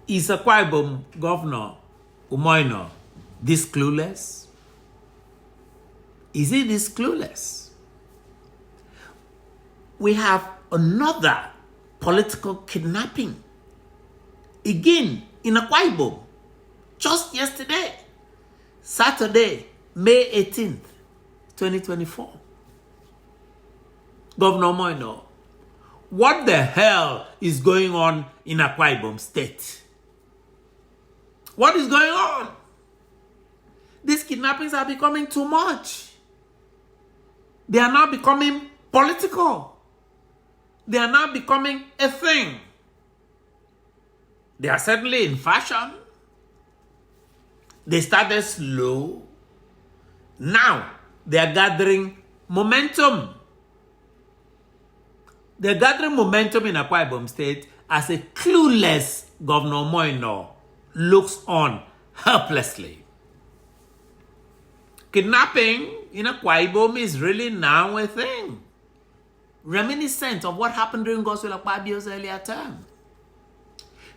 Is Akwa Ibom Governor Umoino this clueless? Is he this clueless? We have another political kidnapping. Again, in Akwa Ibom, just yesterday, Saturday, May 18th, 2024. Governor Umoino, what the hell is going on in Akwa Ibom State? What is going on? These kidnappings are becoming too much. They are now becoming political. They are now becoming a thing. They are certainly in fashion. They started slow. Now they are gathering momentum. They're gathering momentum in Akwa Ibom State as a clueless Governor Umoino looks on helplessly. Kidnapping in Akwa Ibom is really now a thing, reminiscent of what happened during Godswill Akpabio's earlier term.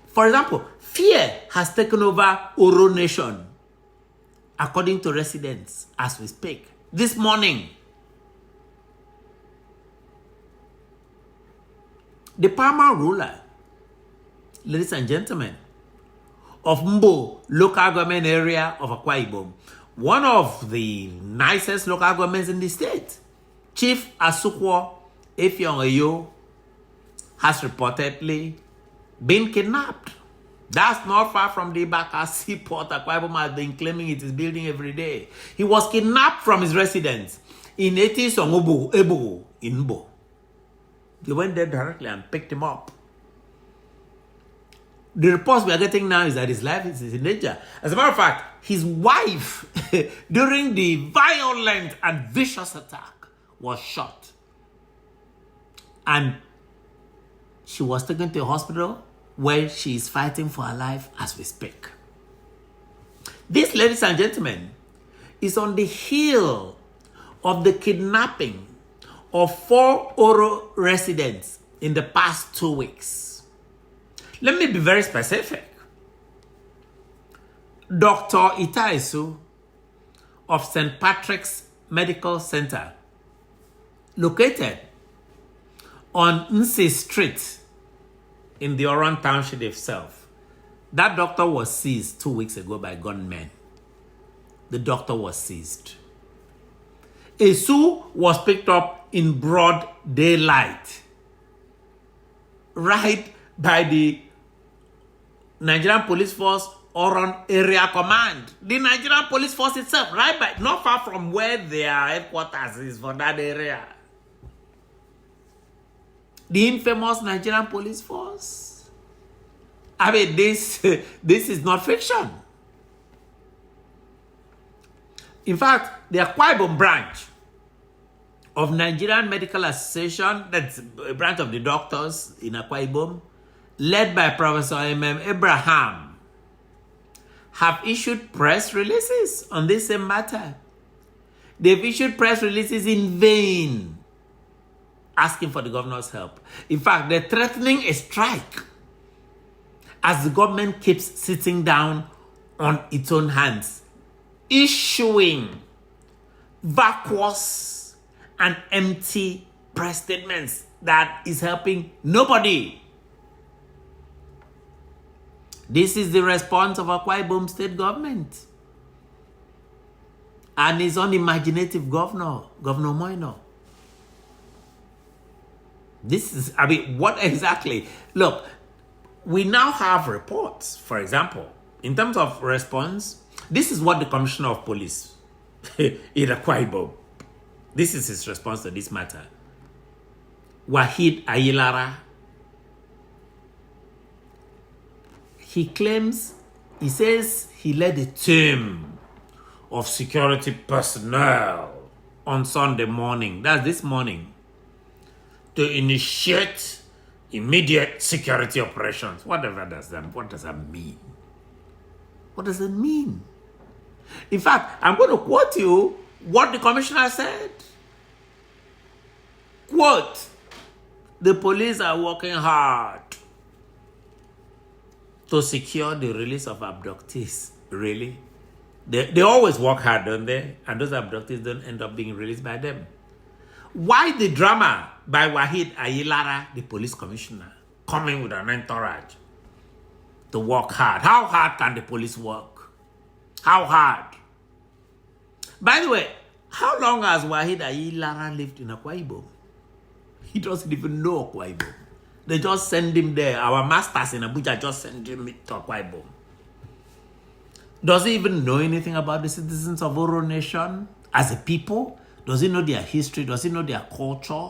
For example, fear has taken over Oro Nation, according to residents as we speak. This morning, the paramount ruler, ladies and gentlemen, of Mbo local government area of Akwa Ibom, one of the nicest local governments in the state, Chief Asukwo Efiongeyo, has reportedly been kidnapped. That's not far from the Ibaka seaport Akwa Ibom has been claiming it is building every day. He was kidnapped from his residence in Ebugu in Mbo. They went there directly and picked him up. The reports we are getting now is that his life is in danger. As a matter of fact, his wife, during the violent and vicious attack, was shot. And she was taken to a hospital where she is fighting for her life as we speak. This, ladies and gentlemen, is on the heel of the kidnapping of 4 Oro residents in the past 2 weeks. Let me be very specific. Dr. Itaisu of St. Patrick's Medical Center, located on Nsi Street in the Oran Township itself. That doctor was seized 2 weeks ago by gunmen. The doctor was seized. Esu was picked up in broad daylight, right by the Nigerian Police Force Oran Area Command. The Nigerian Police Force itself, right by, not far from where their headquarters is for that area. The infamous Nigerian Police Force. I mean, this is not fiction. In fact, the Akwa Ibom branch of Nigerian Medical Association, that's a branch of the doctors in Akwa Ibom, led by Professor M.M. Abraham, have issued press releases on this same matter. They've issued press releases in vain, asking for the governor's help. In fact, they're threatening a strike as the government keeps sitting down on its own hands, issuing vacuous and empty press statements that is helping nobody. This is the response of Akwa Ibom state government and his unimaginative governor, Governor Umoino. This is, I mean, what exactly? Look, we now have reports, for example, in terms of response. This is what the Commissioner of Police in Akwa Ibom, this is his response to this matter. Wahid Ayilara. He claims, he says he led a team of security personnel on Sunday morning, that's this morning, to initiate immediate security operations. What does that mean? What does it mean? In fact, I'm going to quote you what the commissioner said. Quote, "The police are working hard to secure the release of abductees. Really? They always work hard, don't they? And those abductees don't end up being released by them. Why the drama by Wahid Ayilara, the police commissioner, coming with an entourage to work hard? How hard can the police work? How hard? By the way, how long has Wahid Ayilara lived in Akwa Ibom? He doesn't even know Akwa Ibom. They just send him there. Our masters in Abuja just send him to Akwa Ibom. Does he even know anything about the citizens of Oro Nation as a people? Does he know their history? Does he know their culture?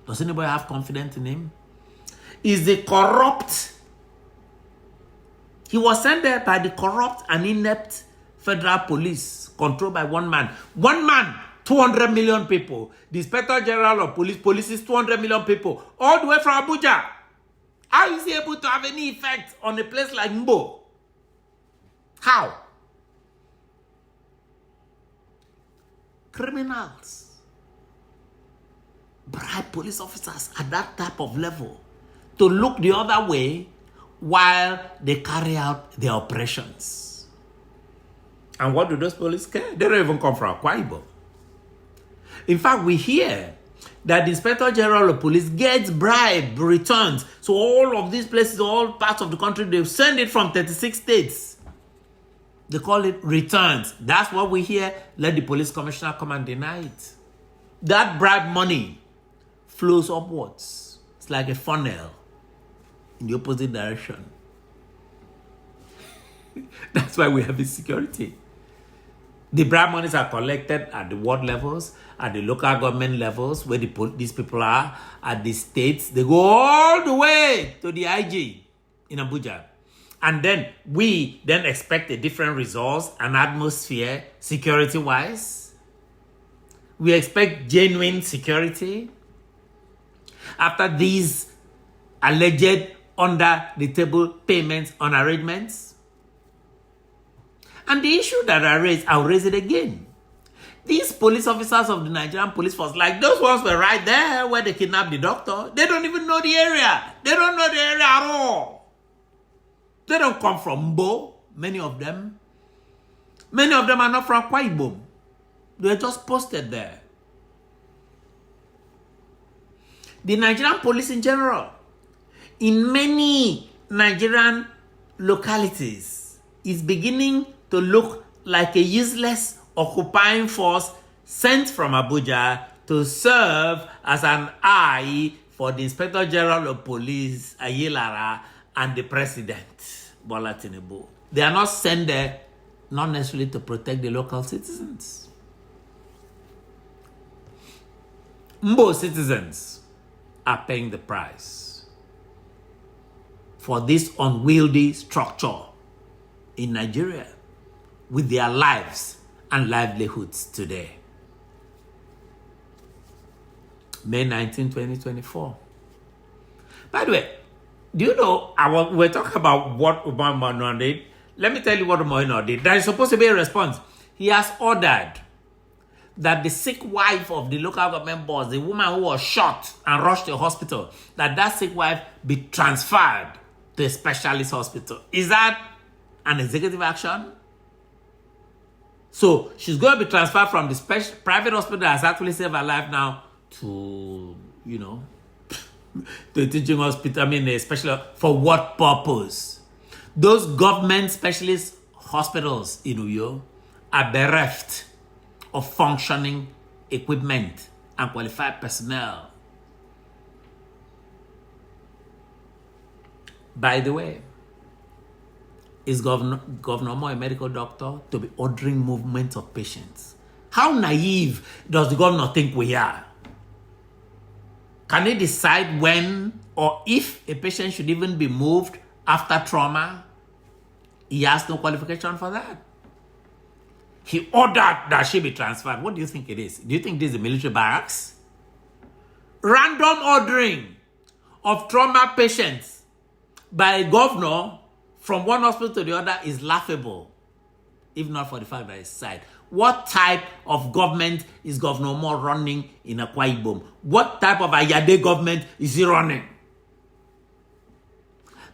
Does anybody have confidence in him? Is the corrupt... He was sent there by the corrupt and inept federal police controlled by one man. One man, 200 million people. The Inspector General of Police is 200 million people. All the way from Abuja. How is he able to have any effect on a place like Mbo? How? Criminals bribe police officers at that type of level to look the other way while they carry out their operations. And what do those police care? They don't even come from Akwa Ibom. In fact, we hear that the Inspector General of Police gets bribe returns. So all of these places, all parts of the country, they send it from 36 states. They call it returns. That's what we hear. Let the police commissioner come and deny it. That bribe money flows upwards. It's like a funnel in the opposite direction. That's why we have insecurity. The bribe monies are collected at the ward levels, at the local government levels, where these people are, at the states. They go all the way to the IG in Abuja. And then we then expect a different results and atmosphere security-wise. We expect genuine security after these alleged under-the-table payments on arrangements. And the issue that I raised, I'll raise it again. These police officers of the Nigerian police force, like those ones were right there where they kidnapped the doctor. They don't even know the area. They don't know the area at all. They don't come from Mbo, many of them. Many of them are not from Akwa Ibom. They're just posted there. The Nigerian police in general, in many Nigerian localities, is beginning to look like a useless occupying force sent from Abuja to serve as an eye for the Inspector General of Police, Ayilara, and the President, Bola Tinubu. They are not sent there not necessarily to protect the local citizens. Mbo citizens are paying the price for this unwieldy structure in Nigeria with their lives and livelihoods today. May 19, 2024. By the way, do you know, we're talking about what Obama did. Let me tell you what Obama did. There is supposed to be a response. He has ordered that the sick wife of the local government boss, the woman who was shot and rushed to a hospital, that sick wife be transferred to a specialist hospital. Is that an executive action? So she's going to be transferred from the private hospital that has actually saved her life now to, to a teaching hospital, a special, for what purpose? Those government specialist hospitals in Uyo are bereft of functioning equipment and qualified personnel. By the way, is Governor Moore a medical doctor to be ordering movements of patients? How naive does the governor think we are? Can he decide when or if a patient should even be moved after trauma? He has no qualification for that. He ordered that she be transferred. What do you think it is? Do you think this is a military barracks? Random ordering of trauma patients by a governor from one hospital to the other is laughable, if not for the fact that it's side. What type of government is Governor Moore running in Akwa Ibom? What type of Ayade government is he running?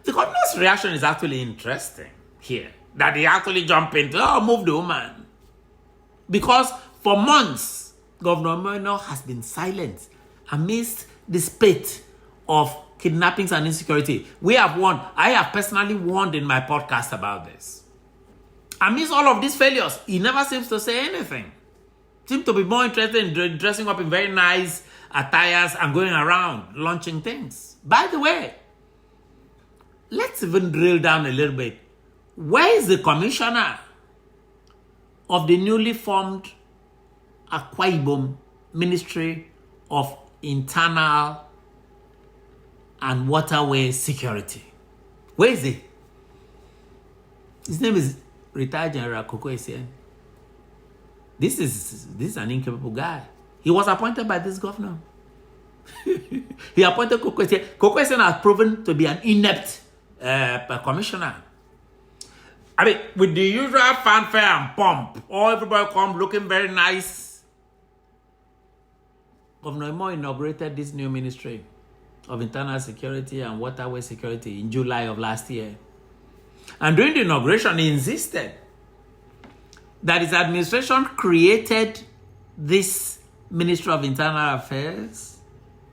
The governor's reaction is actually interesting here. That he actually jumped into, move the woman. Because for months, Governor Moino has been silent amidst the spate of kidnappings and insecurity. We have warned, I have personally warned in my podcast about this. Amidst all of these failures, he never seems to say anything. Seems to be more interested in dressing up in very nice attires and going around launching things. By the way, let's even drill down a little bit. Where is the commissioner of the newly formed Akwa Ibom Ministry of Internal and Waterway Security? Where is he? His name is retired General Koko Essien. This is an incapable guy. He was appointed by this governor. He appointed Koko Essien. Koko Essien has proven to be an inept commissioner. I mean, with the usual fanfare and pomp, everybody come looking very nice. Governor Imo inaugurated this new Ministry of Internal Security and Waterway Security in July of last year. And during the inauguration, he insisted that his administration created this Ministry of Internal Affairs,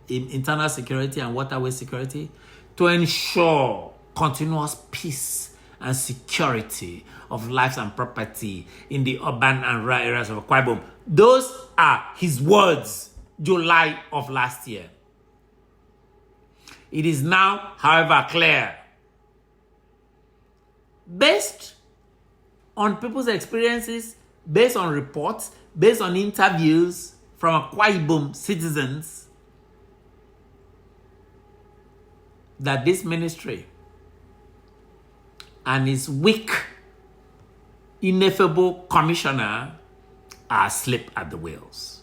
Internal Security and Waterway Security to ensure continuous peace and security of lives and property in the urban and rural areas of Akwa Ibom. Those are his words, July of last year. It is now, however, clear, based on people's experiences, based on reports, based on interviews from Akwa Ibom citizens, that this ministry and his weak, ineffable commissioner are asleep at the wheels.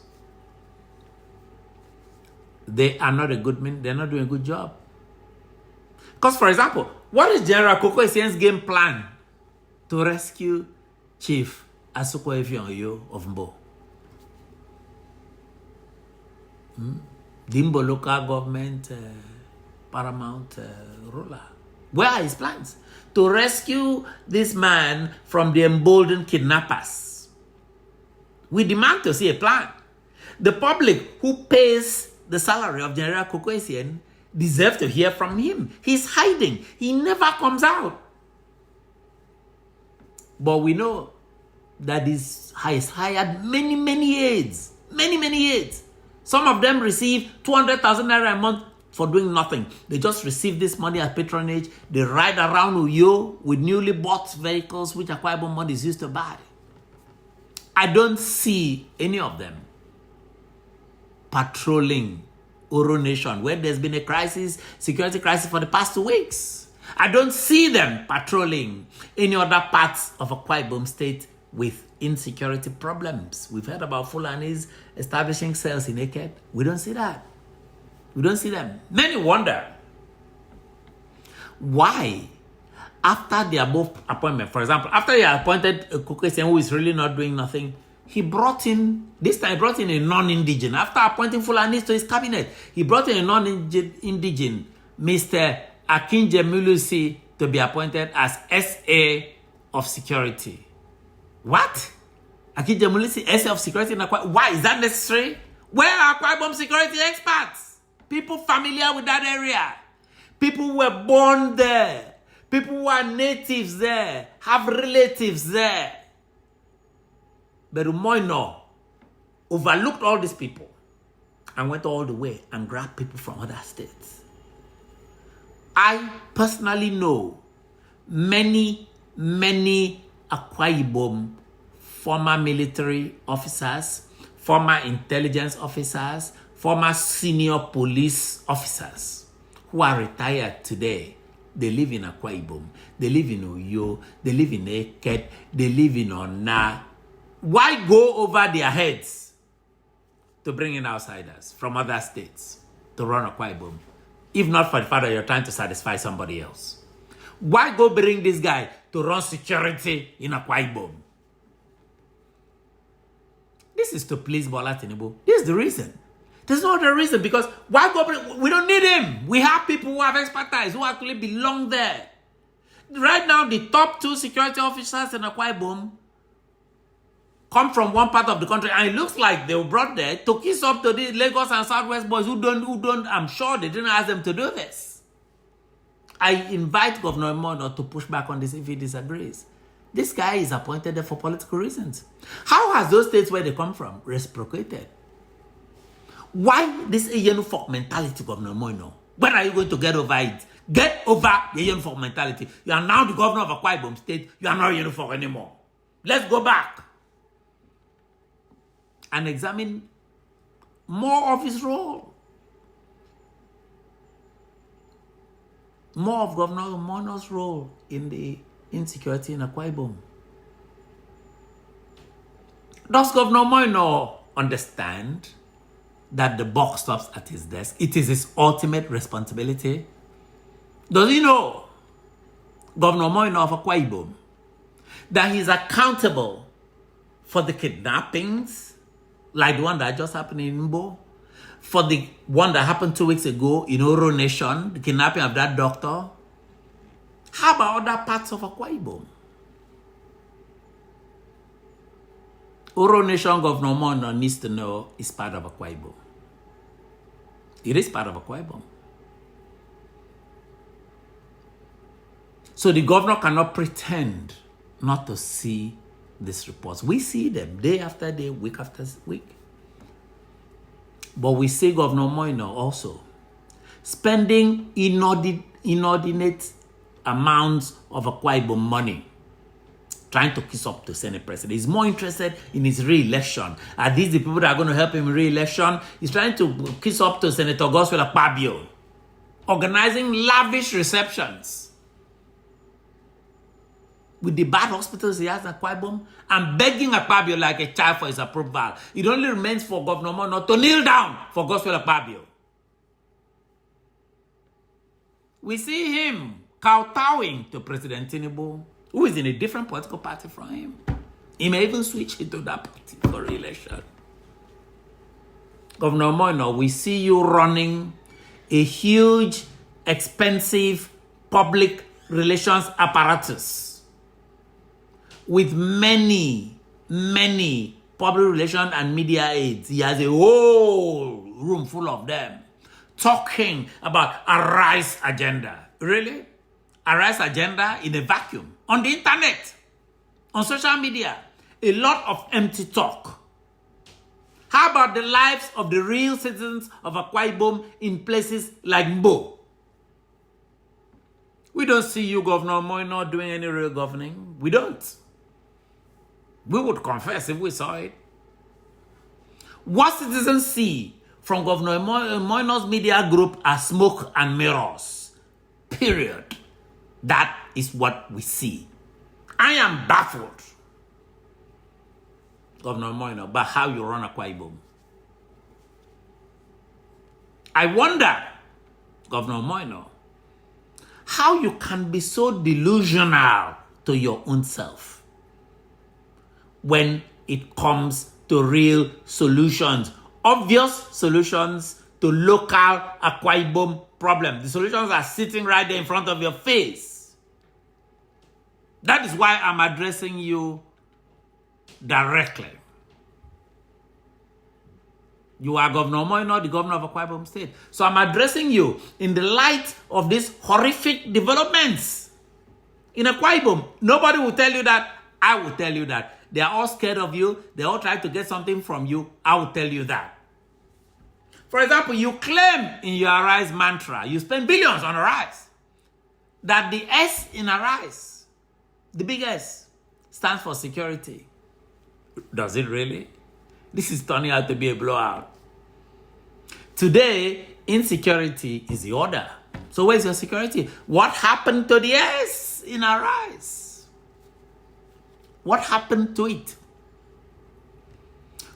They are not a good man. They're not doing a good job. Because, for example, what is General Koko Essien's game plan to rescue Chief Asukwa Efionyo of Mbo? The Mbo local government paramount ruler. Where are his plans? To rescue this man from the emboldened kidnappers. We demand to see a plan. The public who pays the salary of General Koko Essien deserve to hear from him. He's hiding. He never comes out. But we know that he's hired many aides. Many aides. Some of them receive 200,000 naira a month for doing nothing. They just receive this money as patronage. They ride around Uyo with newly bought vehicles which Akwa Ibom money is used to buy. I don't see any of them patrolling Oro Nation where there's been a crisis, security crisis for the past 2 weeks. I don't see them patrolling any other parts of Akwa Ibom state with insecurity problems. We've heard about Fulanis establishing cells in Eket. We don't see that. We don't see them. Many wonder why, after the above appointment, for example, after he appointed Koko Essien who is really not doing nothing, he brought in, this time he brought in a non-indigen. After appointing Fulanis to his cabinet, he brought in a non-indigen, Mr. Akinje Mulusi, to be appointed as SA of Security. What? Akinje Mulusi, SA of Security? Why is that necessary? Where are Akwa Ibom security experts? People familiar with that area. People who were born there. People who are natives there. Have relatives there. But Umoino overlooked all these people and went all the way and grabbed people from other states. I personally know many Akwa Ibom former military officers, former intelligence officers, former senior police officers who are retired today. They live in Akwa Ibom. They live in Uyo. They live in Eket. They live in Ona. Why go over their heads to bring in outsiders from other states to run Akwa Ibom? If not for the fact that you're trying to satisfy somebody else. Why go bring this guy to run security in Akwa Ibom? This is to please Bola Tinubu. This is the reason. There's no other reason, because why go? We don't need him. We have people who have expertise, who actually belong there. Right now, the top 2 security officers in Akwa Ibom come from one part of the country, and it looks like they were brought there to kiss up to the Lagos and Southwest boys who don't, I'm sure they didn't ask them to do this. I invite Governor Mono to push back on this if he disagrees. This guy is appointed there for political reasons. How has those states where they come from reciprocated? Why this Asian folk mentality, Governor Mono? When are you going to get over it? Get over the Asian folk mentality. You are now the governor of Akwa Ibom State. You are not Asian folk anymore. Let's go back and examine more of his role. More of Governor Mono's role in the insecurity in Akwa Ibom. Does Governor Mono understand that the buck stops at his desk? It is his ultimate responsibility. Does he know, Governor Mono of Akwa Ibom, that he's accountable for the kidnappings, like the one that just happened in Mbo, for the one that happened 2 weeks ago in Oro Nation, the kidnapping of that doctor? How about other parts of Akwa Ibom? Oro Nation, Governor Mono needs to know is part of Akwa Ibom. It is part of Akwa Ibom. So the governor cannot pretend not to see these reports. We see them day after day, week after week. But we see Governor Moino also spending inordinate amounts of Akwa Ibom money trying to kiss up to Senate president. He's more interested in his re-election. Are these the people that are going to help him in re-election? He's trying to kiss up to Senator Goswell Akpabio, organizing lavish receptions with the bad hospitals he has in Akwa Ibom, and begging Akpabio like a child for his approval. It only remains for Governor Mono to kneel down for Goswell Akpabio. We see him kowtowing to President Tinubu, who is in a different political party from him. He may even switch into that party for re-election. Governor Mono, we see you running a huge, expensive public relations apparatus with many public relations and media aides. He has a whole room full of them talking about a rice agenda. Really? A rice agenda in a vacuum. On the internet, on social media, a lot of empty talk. How about the lives of the real citizens of Akwa Ibom in places like Mbo? We don't see you, Governor Moino, doing any real governing. We don't. We would confess if we saw it. What citizens see from Governor Moino's media group are smoke and mirrors. Period. That is what we see. I am baffled, Governor Moino, by how you run Akwa Ibom. I wonder, Governor Moino, how you can be so delusional to your own self when it comes to real solutions, obvious solutions to local Akwa Ibom problems. The solutions are sitting right there in front of your face. That is why I'm addressing you directly. You are Governor Moino, the governor of Akwa Ibom State. So I'm addressing you in the light of these horrific developments in Akwa Ibom. Nobody will tell you that. I will tell you that. They are all scared of you. They all try to get something from you. I will tell you that. For example, you claim in your Arise mantra, you spend billions on Arise, that the S in Arise, the big S, stands for security. Does it really? This is turning out to be a blowout. Today, insecurity is the order. So where's your security? What happened to the S in Arise? What happened to it?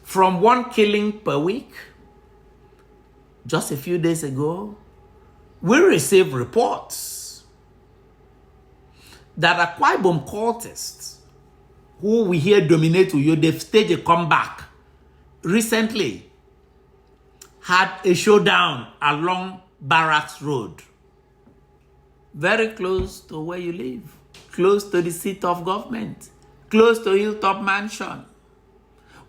From 1 killing per week, just a few days ago, we received reports that Akwa Ibom cultists, who we hear dominate Uyo, they've staged a comeback recently had a showdown along Barracks Road, very close to where you live, close to the seat of government, close to Hilltop Mansion,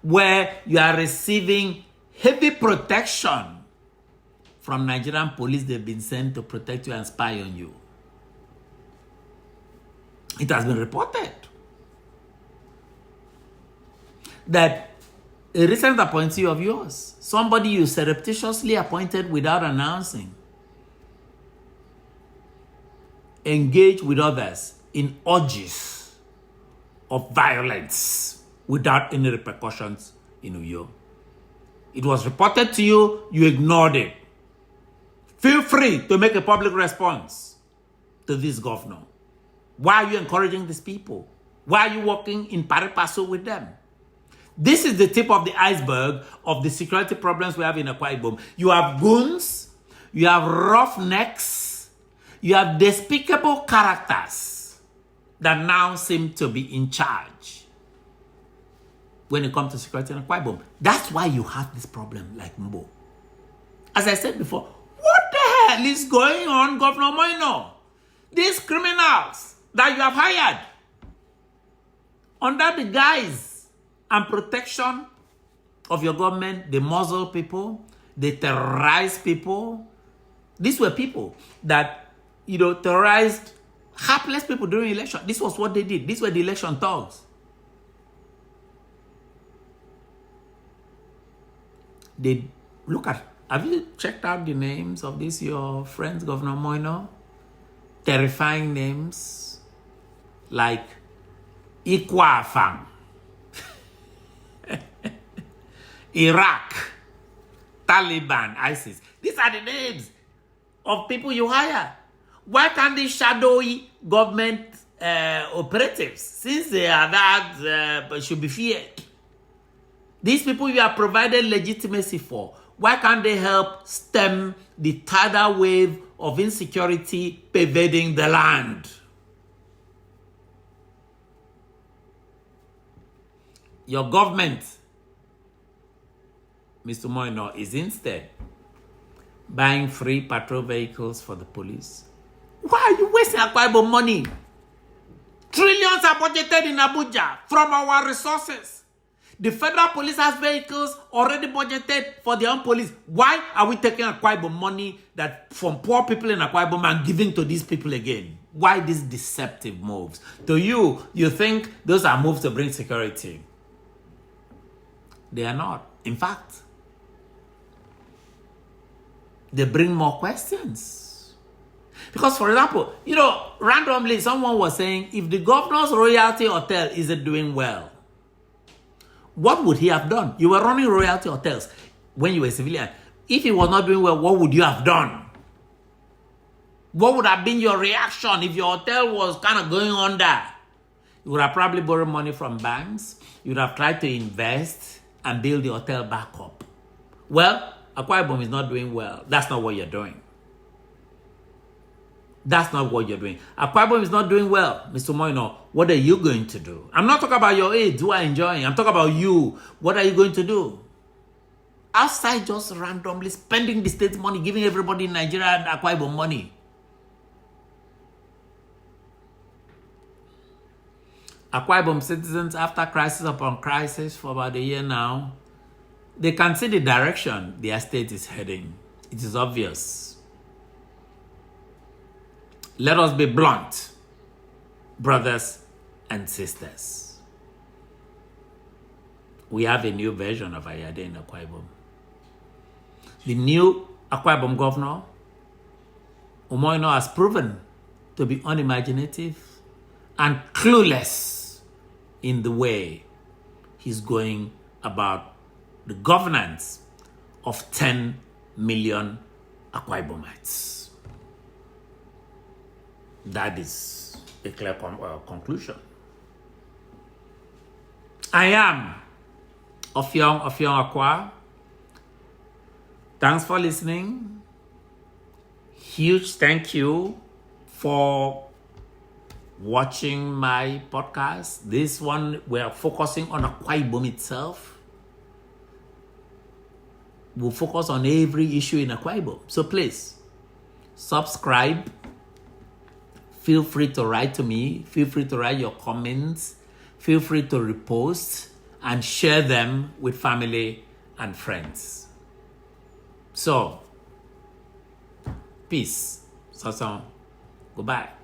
where you are receiving heavy protection from Nigerian police. They've been sent to protect you and spy on you. It has been reported that a recent appointee of yours, somebody you surreptitiously appointed without announcing, engaged with others in orgies of violence without any repercussions in Uyo. It was reported to you, you ignored it. Feel free to make a public response to this governor. Why are you encouraging these people? Why are you working in pari passu with them? This is the tip of the iceberg of the security problems we have in Akwa Ibom. You have goons, you have roughnecks, you have despicable characters that now seem to be in charge when it comes to security in Akwa Ibom. That's why you have this problem like Mbo. As I said before, what the hell is going on, Governor Moino? These criminals that you have hired under the guise and protection of your government, they muzzle people, they terrorize people. These were people that, terrorized hapless people during election. This was what they did. These were the election thugs. They look at, have you checked out the names of these your friends, Governor Moino? Terrifying names like Ikwafang, Iraq, Taliban, ISIS. These are the names of people you hire. Why can't these shadowy government operatives, since they are that, should be feared? These people you have provided legitimacy for, why can't they help stem the tidal wave of insecurity pervading the land? Your government, Mr. Moino, is instead buying free patrol vehicles for the police. Why are you wasting Akwa Ibom money? Trillions are budgeted in Abuja from our resources. The federal police has vehicles already budgeted for their own police. Why are we taking Akwa Ibom money that from poor people in Akwa Ibom and giving to these people again? Why these deceptive moves? To you, you think those are moves to bring security. They are not. In fact, they bring more questions. Because, for example, randomly someone was saying, if the governor's Royalty Hotel isn't doing well, what would he have done? You were running Royalty Hotels when you were a civilian. If he was not doing well, what would you have done? What would have been your reaction if your hotel was kind of going under? You would have probably borrowed money from banks. You would have tried to invest and build the hotel back up. Well, Akwa Ibom is not doing well. That's not what you're doing. That's not what you're doing. Akwa Ibom is not doing well, Mr. Moino. What are you going to do? I'm not talking about your aides who are enjoying. I'm talking about you. What are you going to do? Outside just randomly spending the state's money, giving everybody in Nigeria and Akwa Ibom money. Akwa Ibom citizens, after crisis upon crisis for about a year now, they can see the direction their state is heading. It is obvious. Let us be blunt, brothers and sisters. We have a new version of Ayade in Akwa Ibom. The new Akwa Ibom governor, Umoino, has proven to be unimaginative and clueless in the way he's going about the governance of 10 million Akwa Ibomites. That is a clear conclusion. I am Ofiong Akwa. Thanks for listening. Huge thank you for watching my podcast. This one, we are focusing on Akwa Ibom itself. We'll focus on every issue in Akwa Ibom. So please, subscribe. Feel free to write to me. Feel free to write your comments. Feel free to repost and share them with family and friends. So, peace. So, goodbye.